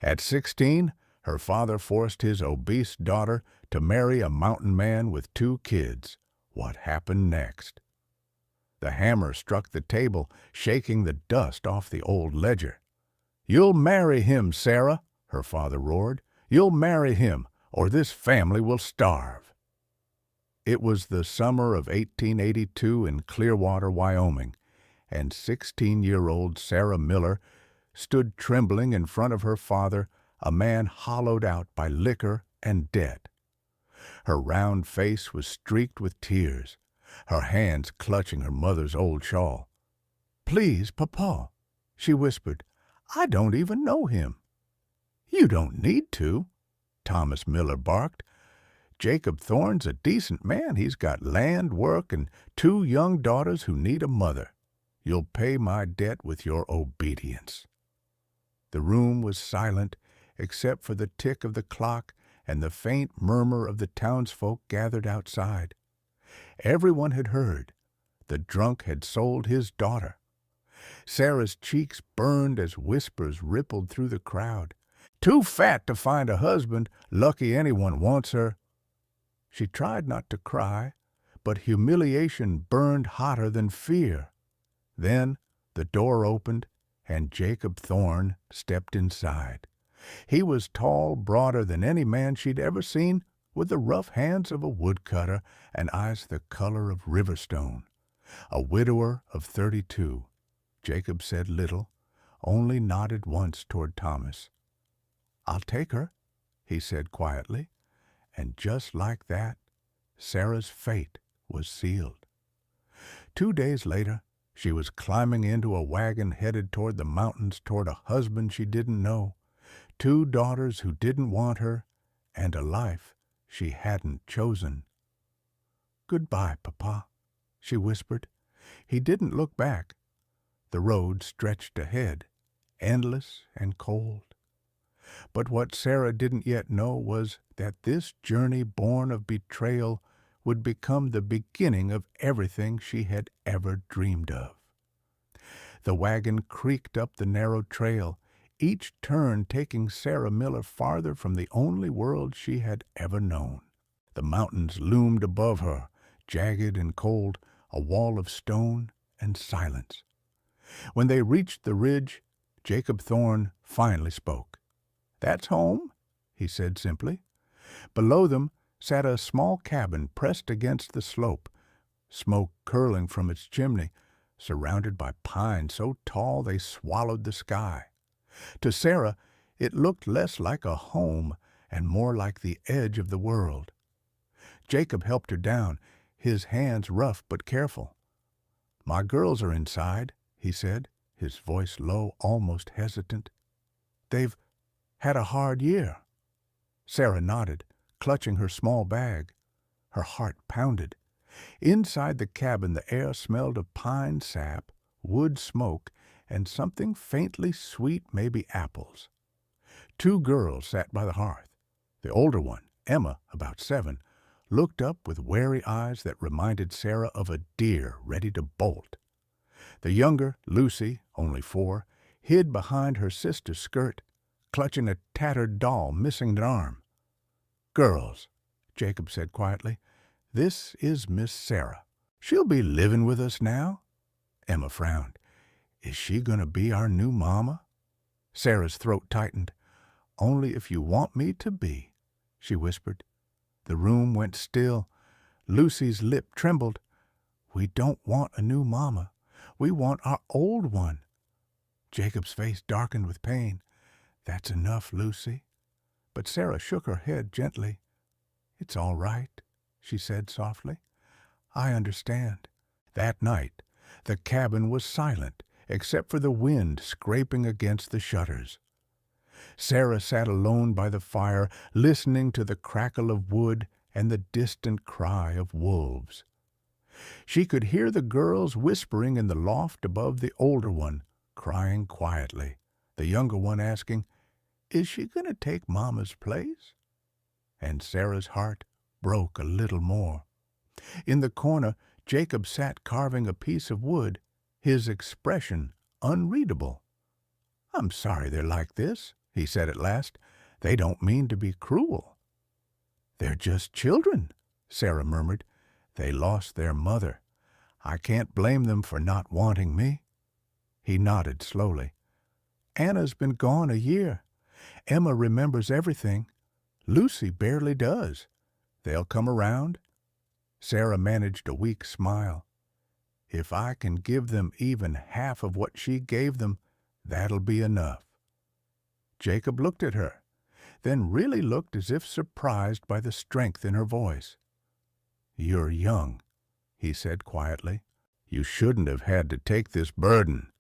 At 16, her father forced his obese daughter to marry a mountain man with 2 kids. What happened next? The hammer struck the table, shaking the dust off the old ledger. "You'll marry him, Sarah," her father roared. "You'll marry him, or this family will starve." It was the summer of 1882 in Clearwater, Wyoming, and 16-year-old Sarah Miller stood trembling in front of her father, a man hollowed out by liquor and debt. Her round face was streaked with tears, her hands clutching her mother's old shawl. "Please, Papa," she whispered, "I don't even know him." "You don't need to," Thomas Miller barked. "Jacob Thorne's a decent man. He's got land, work, and 2 young daughters who need a mother. You'll pay my debt with your obedience." The room was silent, except for the tick of the clock and the faint murmur of the townsfolk gathered outside. Everyone had heard. The drunk had sold his daughter. Sarah's cheeks burned as whispers rippled through the crowd. "Too fat to find a husband. Lucky anyone wants her." She tried not to cry, but humiliation burned hotter than fear. Then the door opened, and Jacob Thorne stepped inside. He was tall, broader than any man she'd ever seen, with the rough hands of a woodcutter and eyes the color of riverstone. A widower of 32, Jacob said little, only nodded once toward Thomas. "I'll take her," he said quietly, and just like that, Sarah's fate was sealed. 2 days later, she was climbing into a wagon headed toward the mountains toward a husband she didn't know, 2 daughters who didn't want her, and a life she hadn't chosen. "Goodbye, Papa," she whispered. He didn't look back. The road stretched ahead, endless and cold. But what Sarah didn't yet know was that this journey born of betrayal would become the beginning of everything she had ever dreamed of. The wagon creaked up the narrow trail, each turn taking Sarah Miller farther from the only world she had ever known. The mountains loomed above her, jagged and cold, a wall of stone and silence. When they reached the ridge, Jacob Thorne finally spoke. "That's home," he said simply. Below them sat a small cabin pressed against the slope, smoke curling from its chimney, surrounded by pines so tall they swallowed the sky. To Sarah, it looked less like a home and more like the edge of the world. Jacob helped her down, his hands rough but careful. "My girls are inside," he said, his voice low, almost hesitant. "They've had a hard year." Sarah nodded, clutching her small bag. Her heart pounded. Inside the cabin the air smelled of pine sap, wood smoke, and something faintly sweet, maybe apples. 2 girls sat by the hearth. The older one, Emma, about 7, looked up with wary eyes that reminded Sarah of a deer ready to bolt. The younger, Lucy, only 4, hid behind her sister's skirt, clutching a tattered doll missing an arm. "Girls," Jacob said quietly, "this is Miss Sarah. She'll be living with us now." Emma frowned. "Is she going to be our new mama?" Sarah's throat tightened. "Only if you want me to be," she whispered. The room went still. Lucy's lip trembled. "We don't want a new mama. We want our old one." Jacob's face darkened with pain. "That's enough, Lucy." But Sarah shook her head gently. "It's all right," she said softly. "I understand." That night, the cabin was silent, except for the wind scraping against the shutters. Sarah sat alone by the fire, listening to the crackle of wood and the distant cry of wolves. She could hear the girls whispering in the loft above the older one, crying quietly, the younger one asking, "Is she going to take Mama's place?" And Sarah's heart broke a little more. In the corner, Jacob sat carving a piece of wood, his expression unreadable. "I'm sorry they're like this," he said at last. "They don't mean to be cruel." "They're just children," Sarah murmured. "They lost their mother. I can't blame them for not wanting me." He nodded slowly. "Anna's been gone a year. Emma remembers everything. Lucy barely does. They'll come around." Sarah managed a weak smile. "If I can give them even half of what she gave them, that'll be enough." Jacob looked at her, then really looked as if surprised by the strength in her voice. "You're young," he said quietly. "You shouldn't have had to take this burden."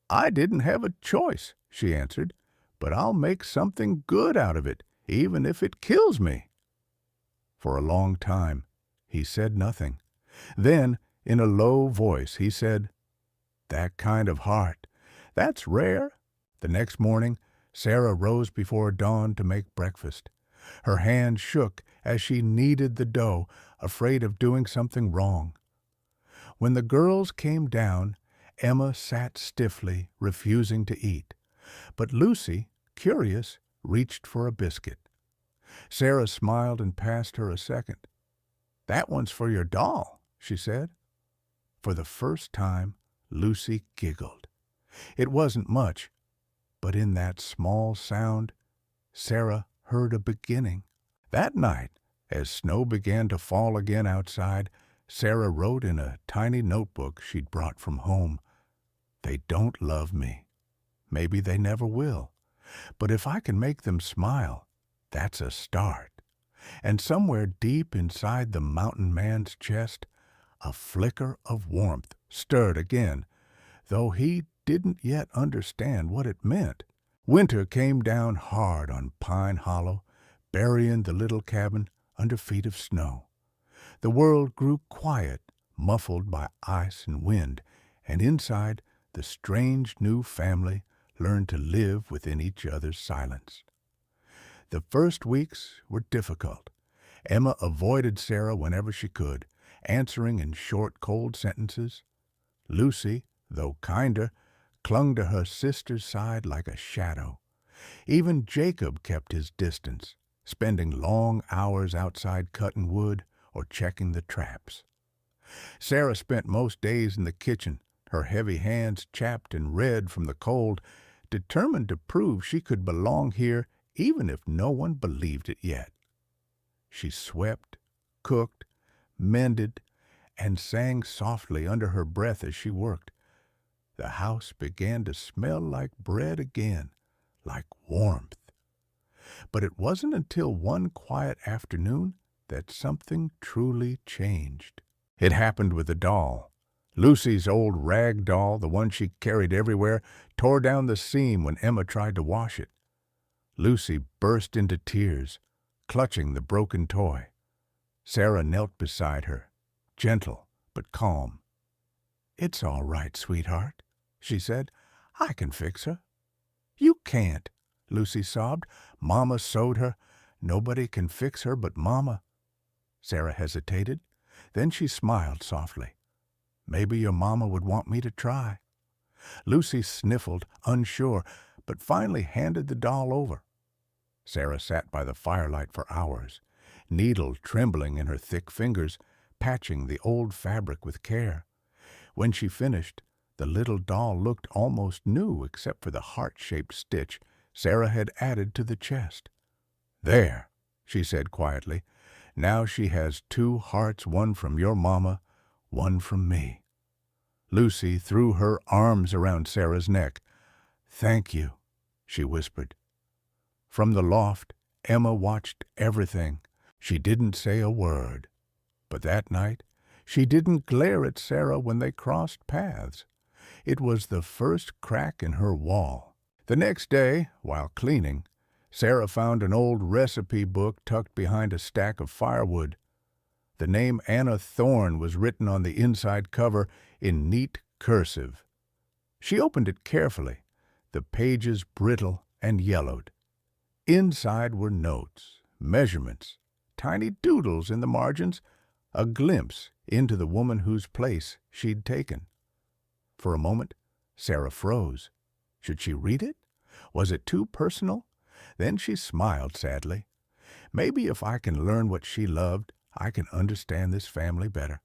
"I didn't have a choice," she answered, "but I'll make something good out of it, even if it kills me." For a long time, he said nothing. Then, in a low voice, he said, "That kind of heart, that's rare." The next morning, Sarah rose before dawn to make breakfast. Her hand shook as she kneaded the dough, afraid of doing something wrong. When the girls came down, Emma sat stiffly, refusing to eat. But Lucy, curious, reached for a biscuit. Sarah smiled and passed her a second. "That one's for your doll," she said. For the first time, Lucy giggled. It wasn't much, but in that small sound, Sarah heard a beginning. That night, as snow began to fall again outside, Sarah wrote in a tiny notebook she'd brought from home, "They don't love me. Maybe they never will. But if I can make them smile, that's a start." And somewhere deep inside the mountain man's chest, a flicker of warmth stirred again, though he didn't yet understand what it meant. Winter came down hard on Pine Hollow, burying the little cabin under feet of snow. The world grew quiet, muffled by ice and wind, and inside, the strange new family learned to live within each other's silence. The first weeks were difficult. Emma avoided Sarah whenever she could, answering in short, cold sentences. Lucy, though kinder, clung to her sister's side like a shadow. Even Jacob kept his distance, spending long hours outside cutting wood or checking the traps. Sarah spent most days in the kitchen, her heavy hands chapped and red from the cold, determined to prove she could belong here even if no one believed it yet. She swept, cooked, mended, and sang softly under her breath as she worked. The house began to smell like bread again, like warmth. But it wasn't until one quiet afternoon that something truly changed. It happened with the doll. Lucy's old rag doll, the one she carried everywhere, tore down the seam when Emma tried to wash it. Lucy burst into tears, clutching the broken toy. Sarah knelt beside her, gentle but calm. "It's all right, sweetheart," she said. "I can fix her." "You can't," Lucy sobbed. "Mama sewed her. Nobody can fix her but Mama." Sarah hesitated. Then she smiled softly. "Maybe your mama would want me to try." Lucy sniffled, unsure, but finally handed the doll over. Sarah sat by the firelight for hours, needle trembling in her thick fingers, patching the old fabric with care. When she finished, the little doll looked almost new except for the heart-shaped stitch Sarah had added to the chest. "There," she said quietly. "Now she has two hearts, one from your mama, one from me." Lucy threw her arms around Sarah's neck. "Thank you," she whispered. From the loft, Emma watched everything. She didn't say a word. But that night, she didn't glare at Sarah when they crossed paths. It was the first crack in her wall. The next day, while cleaning, Sarah found an old recipe book tucked behind a stack of firewood. The name Anna Thorne was written on the inside cover in neat cursive. She opened it carefully, the pages brittle and yellowed. Inside were notes, measurements, tiny doodles in the margins, a glimpse into the woman whose place she'd taken. For a moment, Sarah froze. Should she read it? Was it too personal? Then she smiled sadly. Maybe if I can learn what she loved, I can understand this family better.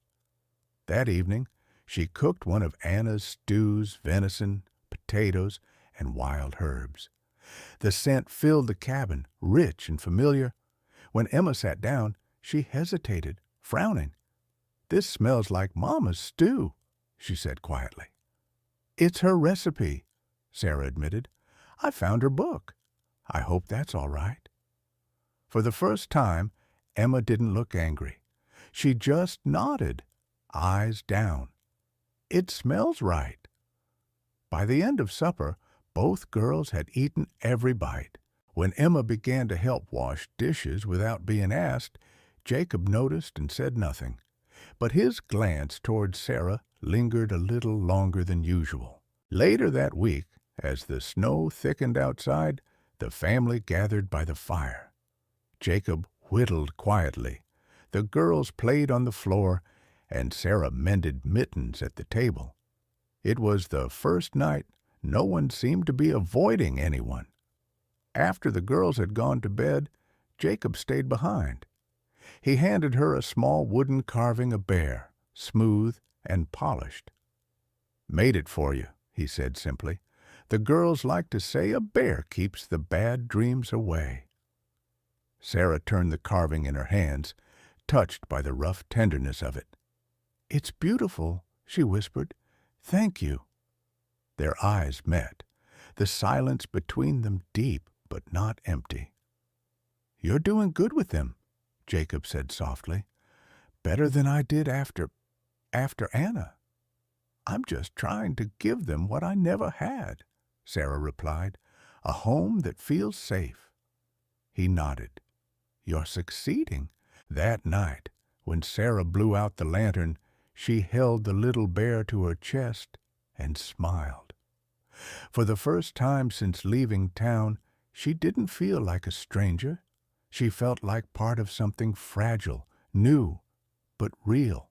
That evening, she cooked one of Anna's stews, venison, potatoes, and wild herbs. The scent filled the cabin, rich and familiar. When Emma sat down, she hesitated, frowning. "This smells like Mama's stew," she said quietly. "It's her recipe," Sarah admitted. "I found her book. I hope that's all right." For the first time, Emma didn't look angry. She just nodded, eyes down. "It smells right." By the end of supper, both girls had eaten every bite. When Emma began to help wash dishes without being asked, Jacob noticed and said nothing. But his glance toward Sarah lingered a little longer than usual. Later that week, as the snow thickened outside, the family gathered by the fire. Jacob whittled quietly. The girls played on the floor, and Sarah mended mittens at the table. It was the first night no one seemed to be avoiding anyone. After the girls had gone to bed, Jacob stayed behind. He handed her a small wooden carving of bear, smooth and polished. "Made it for you," he said simply. "The girls like to say a bear keeps the bad dreams away." Sarah turned the carving in her hands, touched by the rough tenderness of it. "It's beautiful," she whispered. "Thank you." Their eyes met, the silence between them deep but not empty. "You're doing good with them," Jacob said softly. "Better than I did after Anna." "I'm just trying to give them what I never had," Sarah replied, "a home that feels safe." He nodded. "You're succeeding." That night, when Sarah blew out the lantern, she held the little bear to her chest and smiled. For the first time since leaving town, she didn't feel like a stranger. She felt like part of something fragile, new, but real.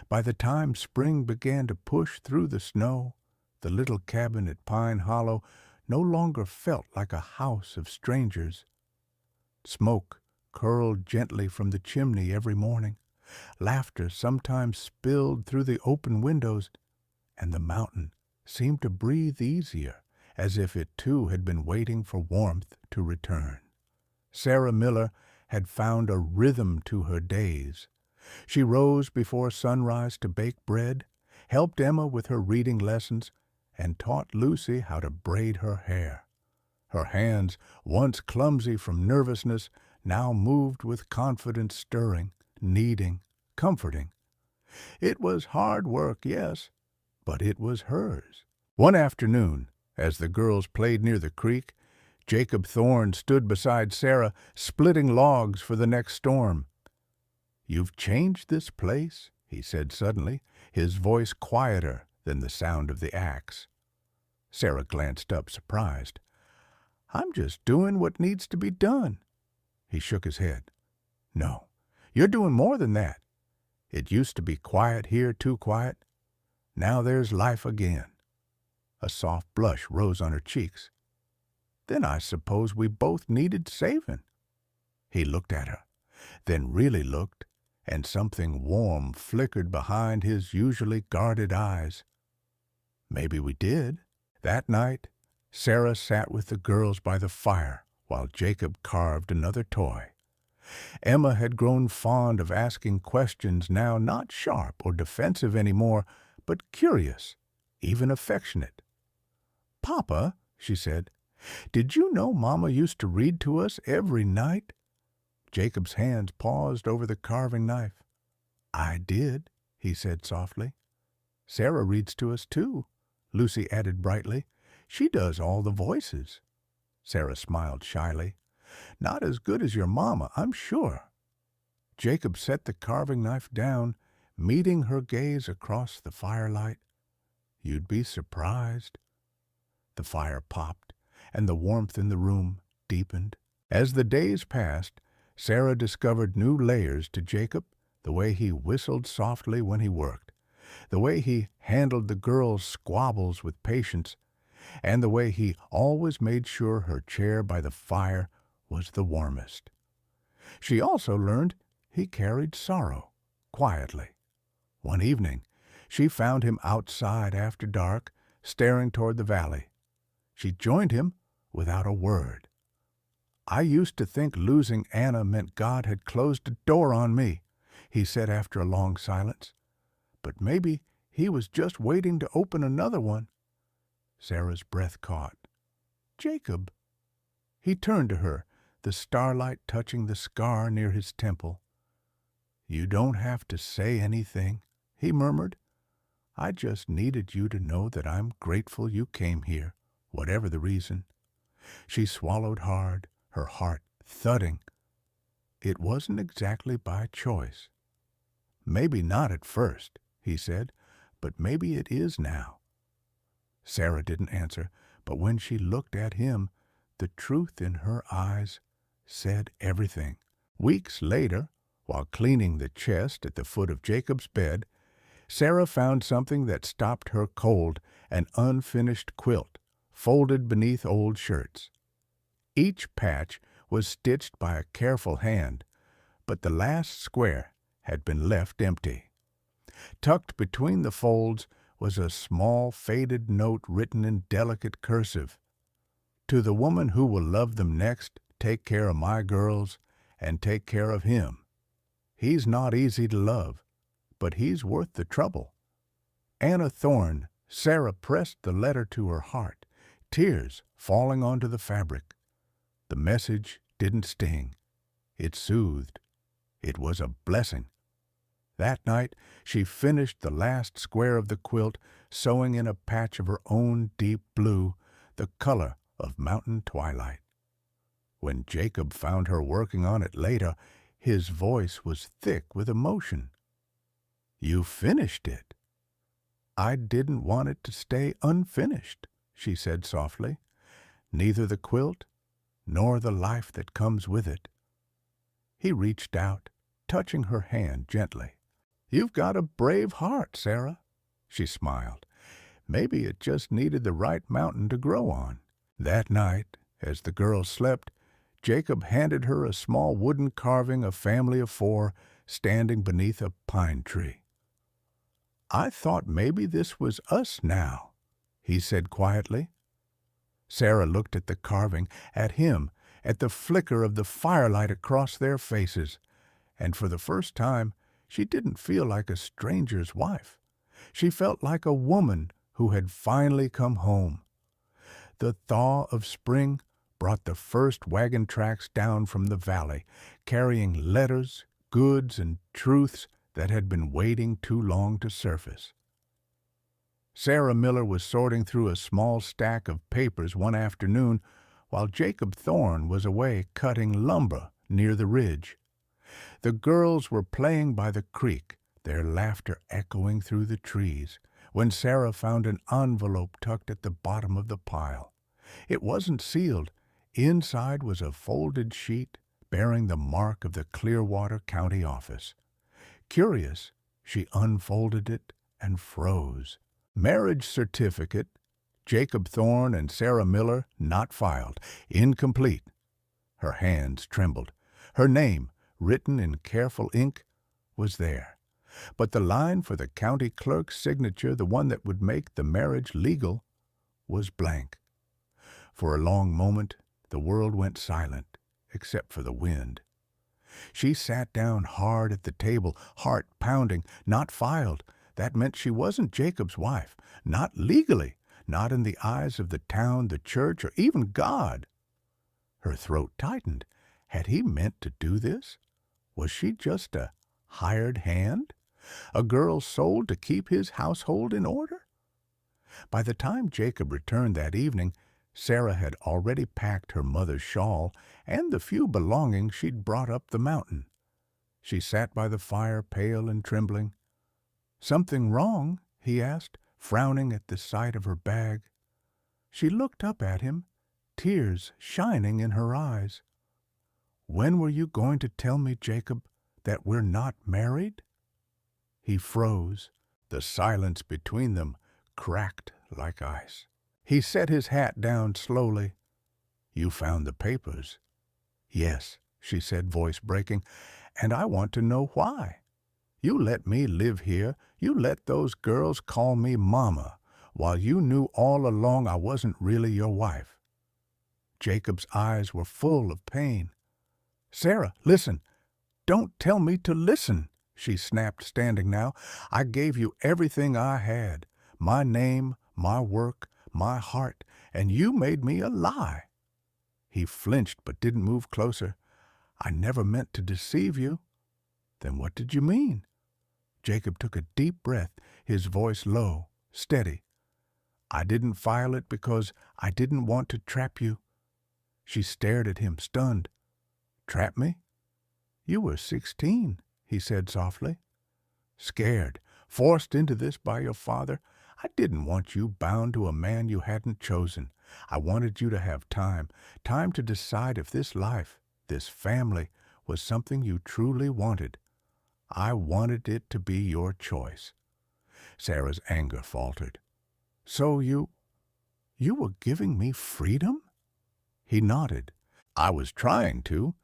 By the time spring began to push through the snow, the little cabin at Pine Hollow no longer felt like a house of strangers. Smoke curled gently from the chimney every morning. Laughter sometimes spilled through the open windows, and the mountain seemed to breathe easier, as if it too had been waiting for warmth to return. Sarah Miller had found a rhythm to her days. She rose before sunrise to bake bread, helped Emma with her reading lessons, and taught Lucy how to braid her hair. Her hands, once clumsy from nervousness, now moved with confidence, stirring, kneading, comforting. It was hard work, yes, but it was hers. One afternoon, as the girls played near the creek, Jacob Thorne stood beside Sarah, splitting logs for the next storm. "You've changed this place," he said suddenly, his voice quieter than the sound of the axe. Sarah glanced up, surprised. "I'm just doing what needs to be done." He shook his head. "No, you're doing more than that. It used to be quiet here, too quiet. Now there's life again." A soft blush rose on her cheeks. "Then I suppose we both needed saving." He looked at her, then really looked, and something warm flickered behind his usually guarded eyes. "Maybe we did." That night, Sarah sat with the girls by the fire while Jacob carved another toy. Emma had grown fond of asking questions now, not sharp or defensive anymore, but curious, even affectionate. "Papa," she said, "did you know Mama used to read to us every night?" Jacob's hands paused over the carving knife. "I did," he said softly. "Sarah reads to us too," Lucy added brightly. "She does all the voices." Sarah smiled shyly. "Not as good as your Mama, I'm sure." Jacob set the carving knife down, meeting her gaze across the firelight. "You'd be surprised." The fire popped, and the warmth in the room deepened. As the days passed, Sarah discovered new layers to Jacob, the way he whistled softly when he worked, the way he handled the girls' squabbles with patience, and the way he always made sure her chair by the fire was the warmest. She also learned he carried sorrow, quietly. One evening, she found him outside after dark, staring toward the valley. She joined him without a word. "I used to think losing Anna meant God had closed a door on me," he said after a long silence. "But maybe he was just waiting to open another one." Sarah's breath caught. "Jacob." He turned to her, the starlight touching the scar near his temple. "You don't have to say anything," he murmured. "I just needed you to know that I'm grateful you came here, whatever the reason." She swallowed hard, her heart thudding. "It wasn't exactly by choice." "Maybe not at first," he said, "but maybe it is now." Sarah didn't answer, but when she looked at him, the truth in her eyes said everything. Weeks later, while cleaning the chest at the foot of Jacob's bed, Sarah found something that stopped her cold, an unfinished quilt, folded beneath old shirts. Each patch was stitched by a careful hand, but the last square had been left empty. Tucked between the folds was a small faded note written in delicate cursive. "To the woman who will love them next, take care of my girls and take care of him. He's not easy to love, but he's worth the trouble." Anna Thorne. Sarah pressed the letter to her heart, tears falling onto the fabric. The message didn't sting. It soothed. It was a blessing. That night she finished the last square of the quilt, sewing in a patch of her own deep blue, the color of mountain twilight. When Jacob found her working on it later, his voice was thick with emotion. "You finished it." "I didn't want it to stay unfinished," she said softly. "Neither the quilt nor the life that comes with it." He reached out, touching her hand gently. "You've got a brave heart, Sarah," she smiled. "Maybe it just needed the right mountain to grow on." That night, as the girl slept, Jacob handed her a small wooden carving, a family of 4, standing beneath a pine tree. "I thought maybe this was us now," he said quietly. Sarah looked at the carving, at him, at the flicker of the firelight across their faces, and for the first time she didn't feel like a stranger's wife. She felt like a woman who had finally come home. The thaw of spring brought the first wagon tracks down from the valley, carrying letters, goods, and truths that had been waiting too long to surface. Sarah Miller was sorting through a small stack of papers one afternoon while Jacob Thorne was away cutting lumber near the ridge. The girls were playing by the creek, their laughter echoing through the trees, when Sarah found an envelope tucked at the bottom of the pile. It wasn't sealed. Inside was a folded sheet bearing the mark of the Clearwater County office. Curious, she unfolded it and froze. "Marriage certificate, Jacob Thorne and Sarah Miller, not filed, incomplete." Her hands trembled. Her name, written in careful ink, was there. But the line for the county clerk's signature, the one that would make the marriage legal, was blank. For a long moment the world went silent, except for the wind. She sat down hard at the table, heart pounding. Not filed. That meant she wasn't Jacob's wife. Not legally. Not in the eyes of the town, the church, or even God. Her throat tightened. Had he meant to do this? Was she just a hired hand? A girl sold to keep his household in order? By the time Jacob returned that evening, Sarah had already packed her mother's shawl and the few belongings she'd brought up the mountain. She sat by the fire, pale and trembling. "Something wrong?" he asked, frowning at the sight of her bag. She looked up at him, tears shining in her eyes. "When were you going to tell me, Jacob, that we're not married?" He froze. The silence between them cracked like ice. He set his hat down slowly. "You found the papers?" "Yes," she said, voice breaking, "and I want to know why. You let me live here. You let those girls call me Mama, while you knew all along I wasn't really your wife." Jacob's eyes were full of pain. "Sarah, listen. Don't tell me to listen," she snapped, standing now. "I gave you everything I had, my name, my work, my heart, and you made me a lie." He flinched but didn't move closer. "I never meant to deceive you." "Then what did you mean?" Jacob took a deep breath, his voice low, steady. "I didn't file it because I didn't want to trap you." She stared at him, stunned. "Trap me?" "You were 16, he said softly. "Scared, forced into this by your father. I didn't want you bound to a man you hadn't chosen. I wanted you to have time to decide if this life, this family, was something you truly wanted. I wanted it to be your choice." Sarah's anger faltered. "So you were giving me freedom?" He nodded. "I was trying to,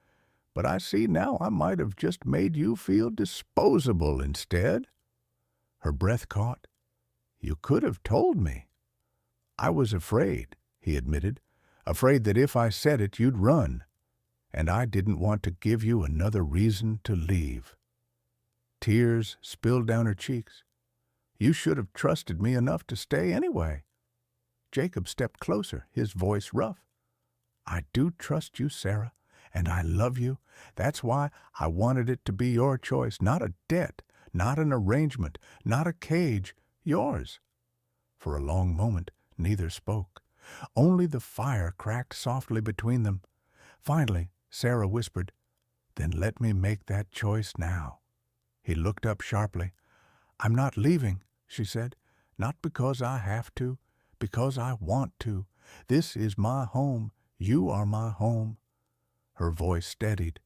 but I see now I might have just made you feel disposable instead." Her breath caught. "You could have told me." "I was afraid," he admitted, "afraid that if I said it you'd run, and I didn't want to give you another reason to leave." Tears spilled down her cheeks. "You should have trusted me enough to stay anyway." Jacob stepped closer, his voice rough. "I do trust you, Sarah, and I love you. That's why I wanted it to be your choice, not a debt, not an arrangement, not a cage, yours." For a long moment, neither spoke. Only the fire cracked softly between them. Finally, Sarah whispered, "Then let me make that choice now." He looked up sharply. "I'm not leaving," she said, "not because I have to, because I want to. This is my home. You are my home." Her voice steadied.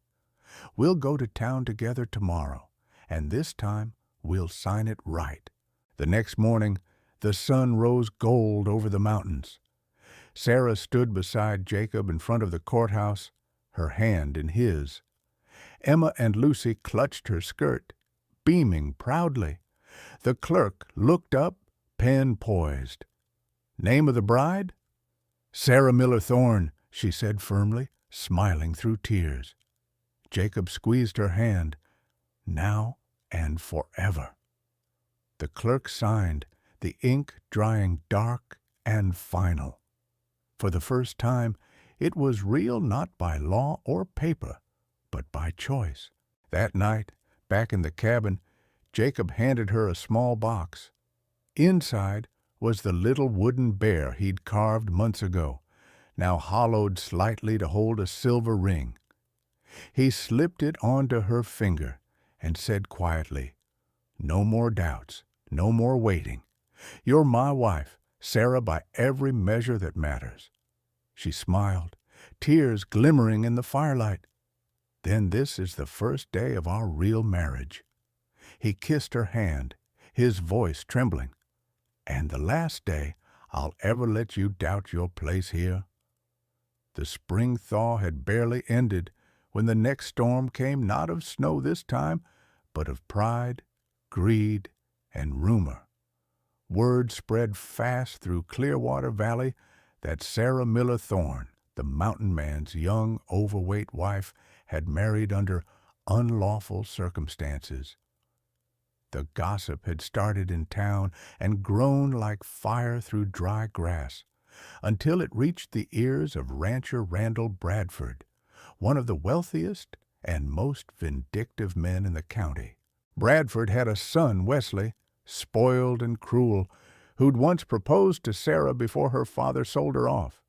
"We'll go to town together tomorrow, and this time we'll sign it right." The next morning, the sun rose gold over the mountains. Sarah stood beside Jacob in front of the courthouse, her hand in his. Emma and Lucy clutched her skirt, beaming proudly. The clerk looked up, pen poised. "Name of the bride?" "Sarah Miller Thorne," she said firmly, smiling through tears. Jacob squeezed her hand. "Now and forever." The clerk signed, the ink drying dark and final. For the first time, it was real not by law or paper, but by choice. That night, back in the cabin, Jacob handed her a small box. Inside was the little wooden bear he'd carved months ago, now hollowed slightly to hold a silver ring. He slipped it onto her finger and said quietly, "No more doubts, no more waiting. You're my wife, Sarah, by every measure that matters." She smiled, tears glimmering in the firelight. "Then this is the first day of our real marriage." He kissed her hand, his voice trembling. "And the last day I'll ever let you doubt your place here." The spring thaw had barely ended when the next storm came, not of snow this time, but of pride, greed, and rumor. Word spread fast through Clearwater Valley that Sarah Miller Thorne, the mountain man's young, overweight wife, had married under unlawful circumstances. The gossip had started in town and grown like fire through dry grass, until it reached the ears of rancher Randall Bradford, one of the wealthiest and most vindictive men in the county. Bradford had a son, Wesley, spoiled and cruel, who'd once proposed to Sarah before her father sold her off.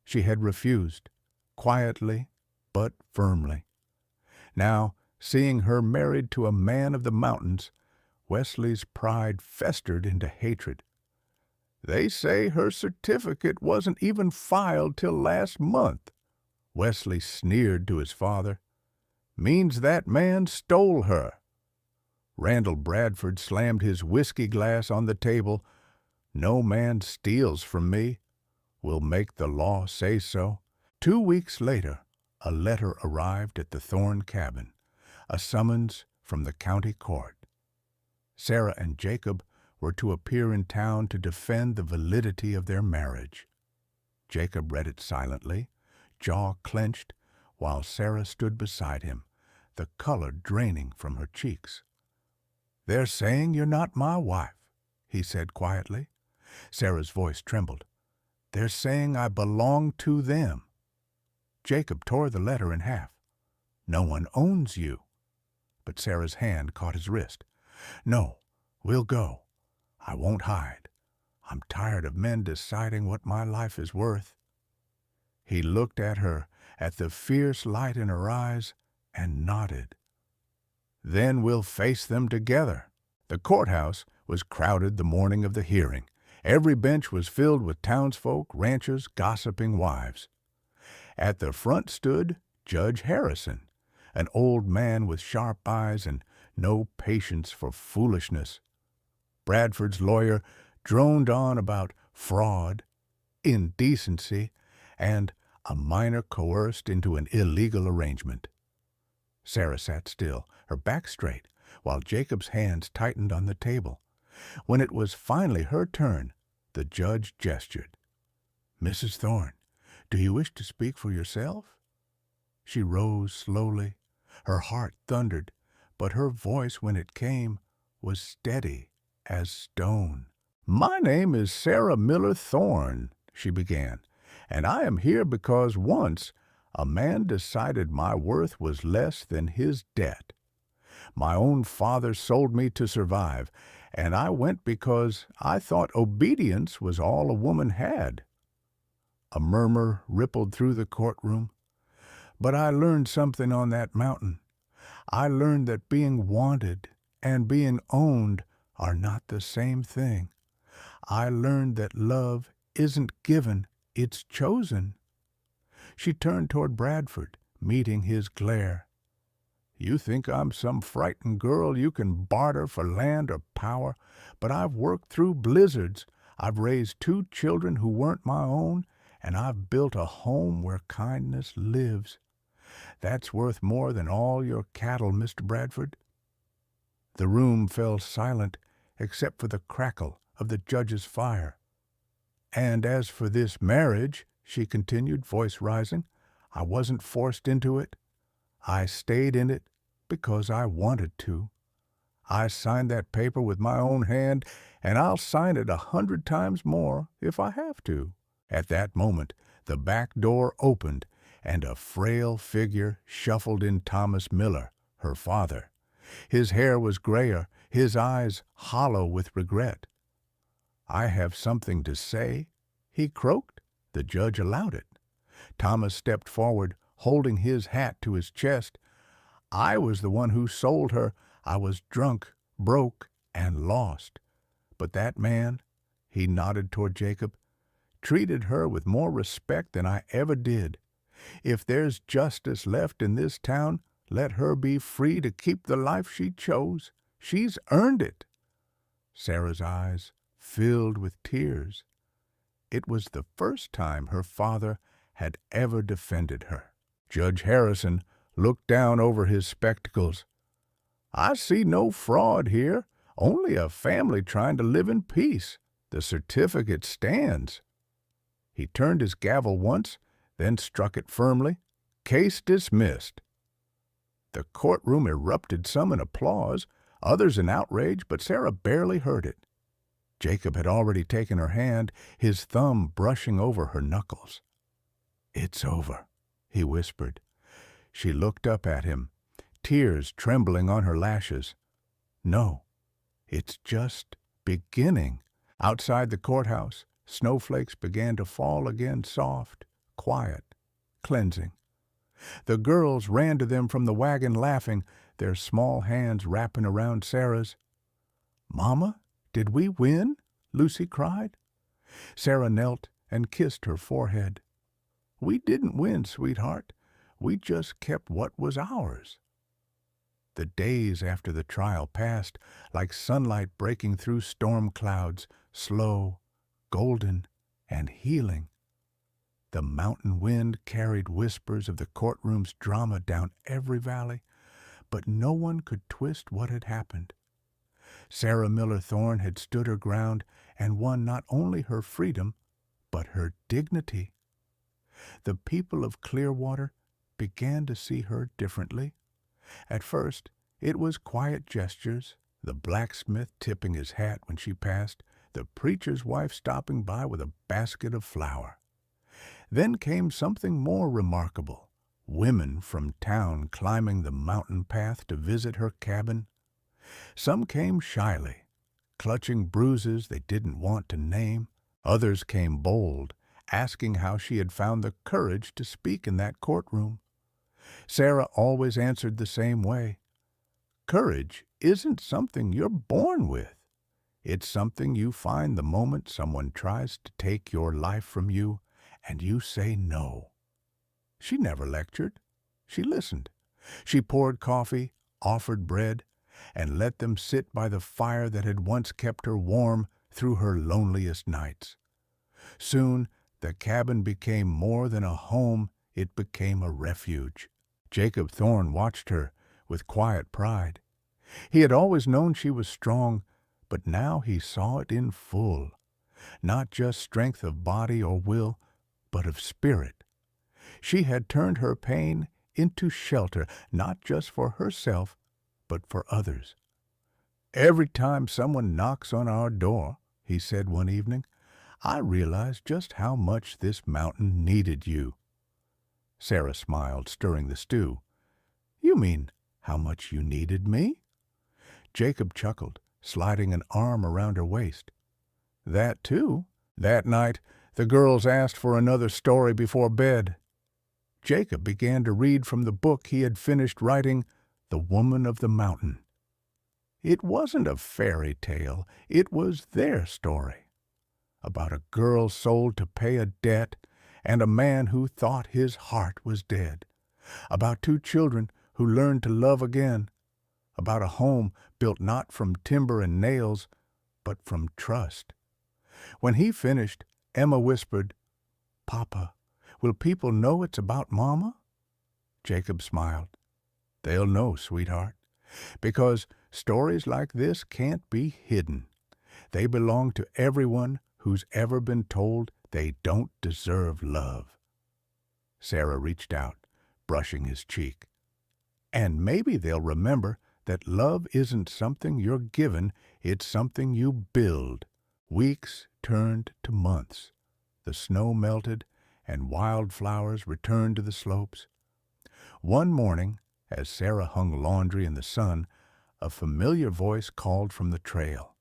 She had refused, quietly but firmly. Now, seeing her married to a man of the mountains, Wesley's pride festered into hatred. "They say her certificate wasn't even filed till last month," Wesley sneered to his father. "Means that man stole her." Randall Bradford slammed his whiskey glass on the table. "No man steals from me. will make the law say so. 2 weeks later, a letter arrived at the Thorne cabin, a summons from the county court. Sarah and Jacob were to appear in town to defend the validity of their marriage. Jacob read it silently, jaw clenched, while Sarah stood beside him, the color draining from her cheeks. "They're saying you're not my wife," he said quietly. Sarah's voice trembled. "They're saying I belong to them." Jacob tore the letter in half. "No one owns you." But Sarah's hand caught his wrist. "No, we'll go. I won't hide. I'm tired of men deciding what my life is worth." He looked at her, at the fierce light in her eyes, and nodded. "Then we'll face them together." The courthouse was crowded the morning of the hearing. Every bench was filled with townsfolk, ranchers, gossiping wives. At the front stood Judge Harrison, an old man with sharp eyes and no patience for foolishness. Bradford's lawyer droned on about fraud, indecency, and a minor coerced into an illegal arrangement. Sarah sat still, her back straight, while Jacob's hands tightened on the table. When it was finally her turn, the judge gestured. "Mrs. Thorne, do you wish to speak for yourself?" She rose slowly. Her heart thundered, but her voice, when it came, was steady as stone. "My name is Sarah Miller Thorne," she began, "and I am here because once a man decided my worth was less than his debt. My own father sold me to survive, and I went because I thought obedience was all a woman had." A murmur rippled through the courtroom. "But I learned something on that mountain. I learned that being wanted and being owned are not the same thing. I learned that love isn't given, it's chosen." She turned toward Bradford, meeting his glare. "You think I'm some frightened girl you can barter for land or power, but I've worked through blizzards. I've raised 2 children who weren't my own, and I've built a home where kindness lives. That's worth more than all your cattle, Mr. Bradford." The room fell silent except for the crackle of the judge's fire. "And as for this marriage," she continued, voice rising, "I wasn't forced into it. I stayed in it because I wanted to. I signed that paper with my own hand, and I'll sign it 100 times more if I have to." At that moment, the back door opened, and a frail figure shuffled in. Thomas Miller, her father. His hair was grayer, his eyes hollow with regret. "I have something to say," he croaked. The judge allowed it. Thomas stepped forward, holding his hat to his chest. "I was the one who sold her. I was drunk, broke, and lost. But that man," he nodded toward Jacob, "treated her with more respect than I ever did. If there's justice left in this town, let her be free to keep the life she chose. She's earned it." Sarah's eyes filled with tears. It was the first time her father had ever defended her. Judge Harrison looked down over his spectacles. "I see no fraud here, only a family trying to live in peace. The certificate stands." He turned his gavel once, then struck it firmly. "Case dismissed." The courtroom erupted, some in applause, others in outrage, but Sarah barely heard it. Jacob had already taken her hand, his thumb brushing over her knuckles. "It's over," he whispered. She looked up at him, tears trembling on her lashes. "No, it's just beginning." Outside the courthouse, snowflakes began to fall again, soft, quiet, cleansing. The girls ran to them from the wagon laughing, their small hands wrapping around Sarah's. "Mama, did we win?" Lucy cried. Sarah knelt and kissed her forehead. "We didn't win, sweetheart. We just kept what was ours." The days after the trial passed like sunlight breaking through storm clouds, slow, golden, and healing. The mountain wind carried whispers of the courtroom's drama down every valley, but no one could twist what had happened. Sarah Miller Thorne had stood her ground and won not only her freedom, but her dignity. The people of Clearwater began to see her differently. At first, it was quiet gestures, the blacksmith tipping his hat when she passed, the preacher's wife stopping by with a basket of flour. Then came something more remarkable, women from town climbing the mountain path to visit her cabin. Some came shyly, clutching bruises they didn't want to name. Others came bold, asking how she had found the courage to speak in that courtroom. Sarah always answered the same way. Courage isn't something you're born with. It's something you find the moment someone tries to take your life from you and you say no. She never lectured. She listened. She poured coffee, offered bread, and let them sit by the fire that had once kept her warm through her loneliest nights. Soon, the cabin became more than a home, it became a refuge. Jacob Thorne watched her with quiet pride. He had always known she was strong, but now he saw it in full. Not just strength of body or will, but of spirit. She had turned her pain into shelter, not just for herself, but for others. "Every time someone knocks on our door," he said one evening, "I realize just how much this mountain needed you." Sarah smiled, stirring the stew. "You mean how much you needed me?" Jacob chuckled, sliding an arm around her waist. "That too." That night, the girls asked for another story before bed. Jacob began to read from the book he had finished writing, The Woman of the Mountain. It wasn't a fairy tale, it was their story. About a girl sold to pay a debt and a man who thought his heart was dead. About two children who learned to love again. About a home built not from timber and nails, but from trust. When he finished, Emma whispered, "Papa, will people know it's about Mama?" Jacob smiled. "They'll know, sweetheart, because stories like this can't be hidden. They belong to everyone who's ever been told they don't deserve love." Sarah reached out, brushing his cheek. "And maybe they'll remember that love isn't something you're given, it's something you build." Weeks turned to months. The snow melted, and wildflowers returned to the slopes. One morning, as Sarah hung laundry in the sun, a familiar voice called from the trail.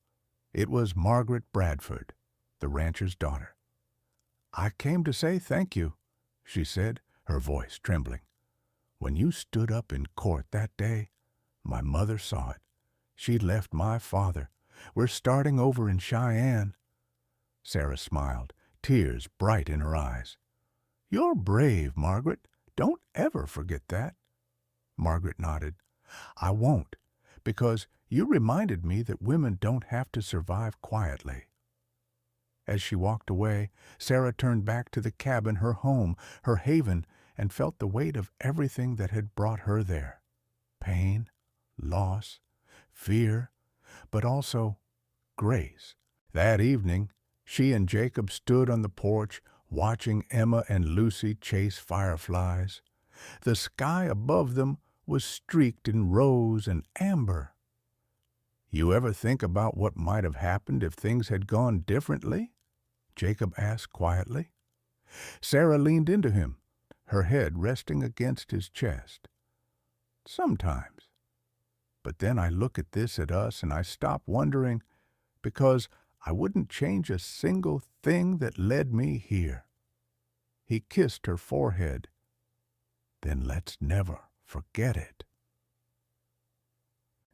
It was Margaret Bradford, the rancher's daughter. "I came to say thank you," she said, her voice trembling. "When you stood up in court that day, my mother saw it. She left my father. We're starting over in Cheyenne." Sarah smiled, tears bright in her eyes. "You're brave, Margaret. Don't ever forget that." Margaret nodded. "I won't, because you reminded me that women don't have to survive quietly." As she walked away, Sarah turned back to the cabin, her home, her haven, and felt the weight of everything that had brought her there. Pain, loss, fear, but also grace. That evening, she and Jacob stood on the porch, watching Emma and Lucy chase fireflies. The sky above them was streaked in rose and amber. "You ever think about what might have happened if things had gone differently?" Jacob asked quietly. Sarah leaned into him, her head resting against his chest. "Sometimes. But then I look at this at us and I stop wondering, because I wouldn't change a single thing that led me here." He kissed her forehead. "Then let's never forget it."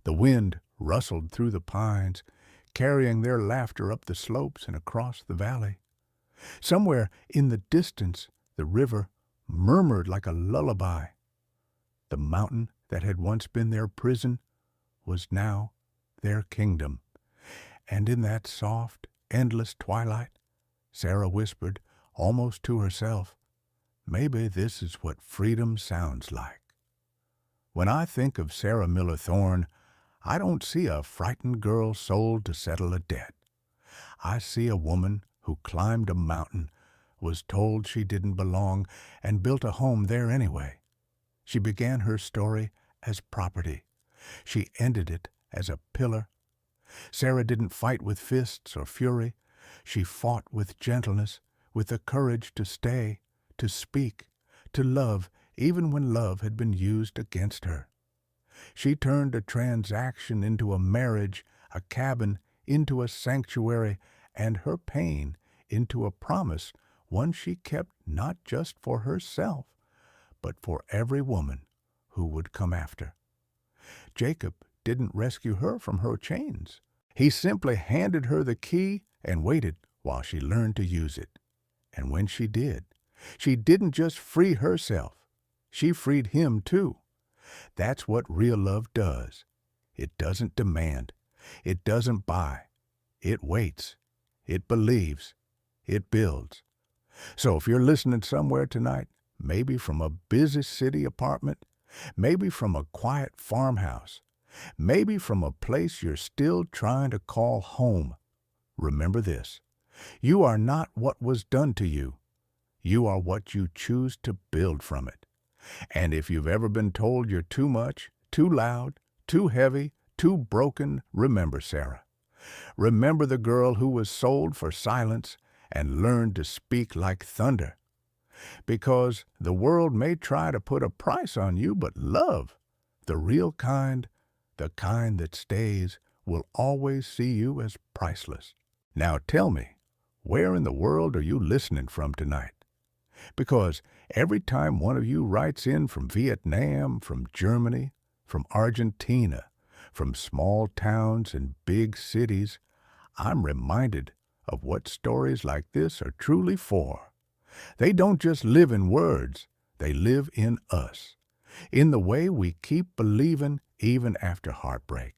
The wind rustled through the pines, carrying their laughter up the slopes and across the valley. Somewhere in the distance, the river murmured like a lullaby. The mountain that had once been their prison was now their kingdom. And in that soft, endless twilight, Sarah whispered, almost to herself, maybe this is what freedom sounds like. When I think of Sarah Miller Thorne, I don't see a frightened girl sold to settle a debt. I see a woman who climbed a mountain, was told she didn't belong, and built a home there anyway. She began her story as property. She ended it as a pillar. Sarah didn't fight with fists or fury. She fought with gentleness, with the courage to stay, to speak, to love, even when love had been used against her. She turned a transaction into a marriage, a cabin into a sanctuary, and her pain into a promise, one she kept not just for herself, but for every woman who would come after. Jacob didn't rescue her from her chains. He simply handed her the key and waited while she learned to use it. And when she did, she didn't just free herself, she freed him too. That's what real love does. It doesn't demand. It doesn't buy. It waits. It believes. It builds. So if you're listening somewhere tonight, maybe from a busy city apartment, maybe from a quiet farmhouse, maybe from a place you're still trying to call home, remember this: you are not what was done to you. You are what you choose to build from it. And if you've ever been told you're too much, too loud, too heavy, too broken, remember Sarah. Remember the girl who was sold for silence and learned to speak like thunder. Because the world may try to put a price on you, but love, the real kind, the kind that stays, will always see you as priceless. Now tell me, where in the world are you listening from tonight? Because every time one of you writes in from Vietnam, from Germany, from Argentina, from small towns and big cities, I'm reminded of what stories like this are truly for. They don't just live in words, they live in us. In the way we keep believing even after heartbreak.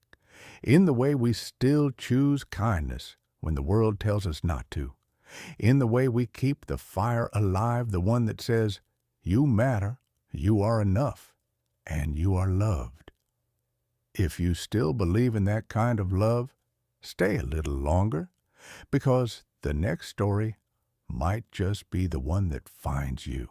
In the way we still choose kindness when the world tells us not to. In the way we keep the fire alive, the one that says, you matter, you are enough, and you are loved. If you still believe in that kind of love, stay a little longer, because the next story might just be the one that finds you.